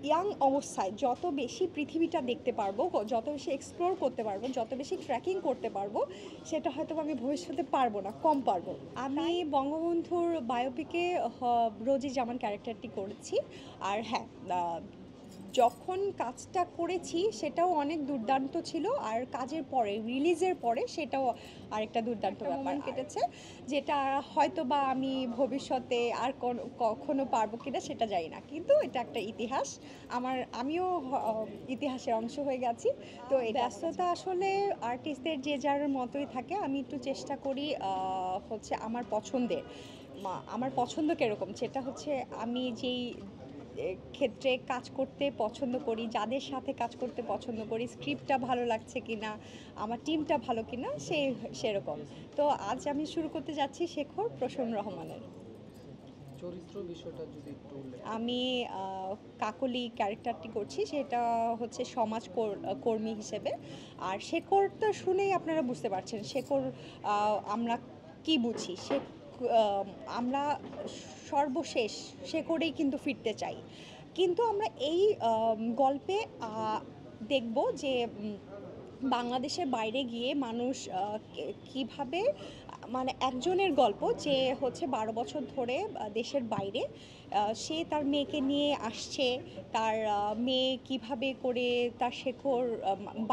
Young অবস্থায় যত বেশি পৃথিবীটা দেখতে পারবো, যত বেশি এক্সপ্লোর করতে পারবো, যত বেশি ট্রেকিং করতে পারবো, সেটা হয়তো আমি ভবিষ্যতে পারবো না, কম পারবো। আমি বঙ্গবন্ধুর বায়োপিকে রোজি জামান ক্যারেক্টারটি করেছি। আর হ্যাঁ, যখন কাজটা করেছি সেটাও অনেক দুর্দান্ত ছিল, আর কাজের পরে, রিলিজের পরে, সেটাও আরেকটা দুর্দান্ত ব্যাপার কেটেছে, যেটা হয়তো বা আমি ভবিষ্যতে আর কখনো পারবো কিনা সেটা জানি না, কিন্তু এটা একটা ইতিহাস। আমিও ইতিহাসের অংশ হয়ে গেছি। তো এই ব্যস্ততা আসলে আর্টিস্টদের যে যার মতোই থাকে। আমি একটু চেষ্টা করি হচ্ছে আমার পছন্দ কীরকম, সেটা হচ্ছে আমি যেই ক্ষেত্রে কাজ করতে পছন্দ করি, যাদের সাথে কাজ করতে পছন্দ করি, স্ক্রিপ্টটা ভালো লাগছে কিনা, আমার টিমটা ভালো কিনা, সেরকম। তো আজ আমি শুরু করতে যাচ্ছি শেখর প্রসন্ন রহমানের। চরিত্র বিষয়টা যদি একটু আমি কাকলি ক্যারেক্টারটি করছি, সেটা হচ্ছে কর্মী হিসেবে। আর শেকড়টা শুনেই আপনারা বুঝতে পারছেন শেকড় আমরা কি বুঝি। আমরা সর্বশেষ শেকড়েই কিন্তু ফিরতে চাই, কিন্তু আমরা এই গল্পে দেখব যে বাংলাদেশের বাইরে গিয়ে মানুষ কিভাবে, মানে একজনের গল্প যে হচ্ছে 12 বছর ধরে দেশের বাইরে, সে তার মেয়েকে নিয়ে আসছে। তার মেয়ে কিভাবে করে তার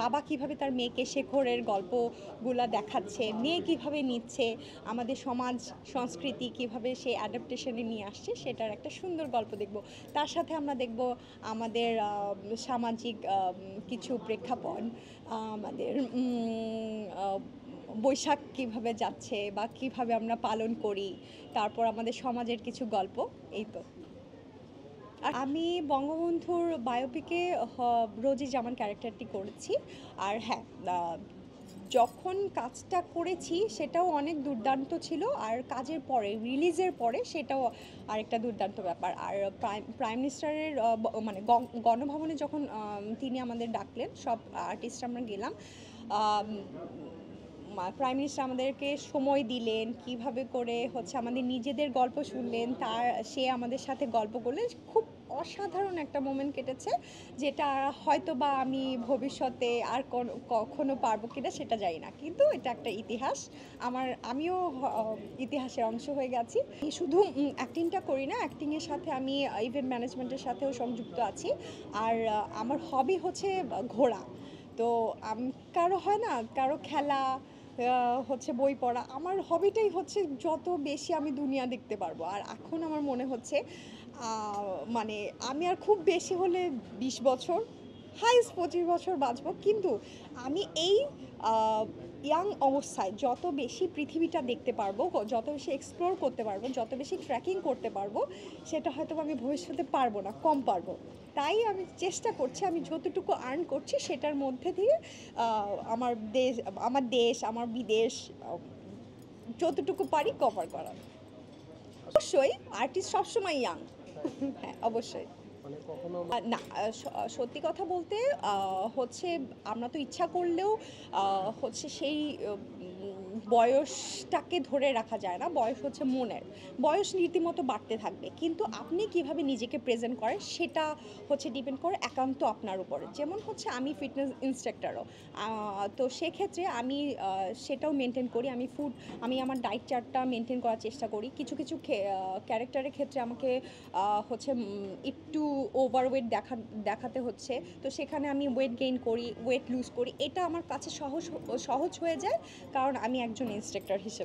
বাবা কিভাবে তার মেয়েকে শেখরের গল্পগুলা দেখাচ্ছে, মেয়ে কিভাবে নিচ্ছে, আমাদের সমাজ সংস্কৃতি কিভাবে সে অ্যাডাপ্টেশনে নিয়ে আসছে, সেটার একটা সুন্দর গল্প দেখব। তার সাথে আমরা দেখব আমাদের সামাজিক কিছু প্রেক্ষাপট, আমাদের বৈশাখ কিভাবে যাচ্ছে বা কিভাবে আমরা পালন করি, তারপর আমাদের সমাজের কিছু গল্প, এই তো। আর আমি বঙ্গবন্ধুর বায়োপিকে রোজি জামান ক্যারেক্টারটি করেছি। আর হ্যাঁ, যখন কাজটা করেছি সেটাও অনেক দুর্দান্ত ছিল, আর কাজের পরে, রিলিজের পরে, সেটাও আরেকটা দুর্দান্ত ব্যাপার। আর প্রাইম মিনিস্টারের মানে গণভবনে যখন তিনি আমাদের ডাকলেন, সব আর্টিস্ট আমরা গেলাম। প্রাইম মিনিস্টার আমাদেরকে সময় দিলেন, কিভাবে করে হচ্ছে আমাদের নিজেদের গল্প শুনলেন, সে আমাদের সাথে গল্প করলেন। খুব অসাধারণ একটা মোমেন্ট কেটেছে, যেটা হয়তো বা আমি ভবিষ্যতে আর কখনো পারবো কিনা সেটা জানি না, কিন্তু এটা একটা ইতিহাস। আমিও ইতিহাসের অংশ হয়ে গেছি। শুধু অ্যাক্টিংটা করি না, অ্যাক্টিংয়ের সাথে আমি ইভেন্ট ম্যানেজমেন্টের সাথেও সংযুক্ত আছি। আর আমার হবি হচ্ছে ঘোরা। তো কারো হয় না, কারো খেলা, হচ্ছে বই পড়া, আমার হবিটাই হচ্ছে যত বেশি আমি দুনিয়া দেখতে পারবো। আর এখন আমার মনে হচ্ছে মানে আমি আর খুব বেশি হলে 20 বছর, হাইস্ট 25 বছর বাঁচবো, কিন্তু আমি এই ইয়াং অবস্থায় যত বেশি পৃথিবীটা দেখতে পারবো, যত বেশি এক্সপ্লোর করতে পারবো, যত বেশি ট্রেকিং করতে পারবো, সেটা হয়তো আমি ভবিষ্যতে পারবো না, কম পারবো। তাই আমি চেষ্টা করছি, আমি যতটুকু আর্ন করছি সেটার মধ্যে দিয়ে আমার দেশ, আমার বিদেশ, যতটুকু পারি কভার করার। অবশ্যই আর্টিস্ট সবসময় ইয়াং। হ্যাঁ, অবশ্যই। মানে কখনো না, সত্যি কথা বলতে হচ্ছে আমরা তো ইচ্ছা করলেও হচ্ছে সেই বয়সটাকে ধরে রাখা যায় না। বয়স হচ্ছে মনের বয়স, রীতিমতো বাড়তে থাকবে, কিন্তু আপনি কিভাবে নিজেকে প্রেজেন্ট করেন সেটা হচ্ছে ডিপেন্ড করে একান্ত আপনার উপরে। যেমন হচ্ছে আমি ফিটনেস ইনস্ট্রাক্টরও, তো সেক্ষেত্রে আমি সেটাও মেনটেন করি। আমি আমার ডায়েট চার্টটা মেনটেন করার চেষ্টা করি। কিছু কিছু ক্যারেক্টারের ক্ষেত্রে আমাকে হচ্ছে একটু ওভারওয়েট দেখাতে হচ্ছে, তো সেখানে আমি ওয়েট গেইন করি, ওয়েট লুজ করি। এটা আমার কাছে সহজ হয়ে যায়, কারণ আমি একজন ইনস্ট্রাক্টর হিসেবে।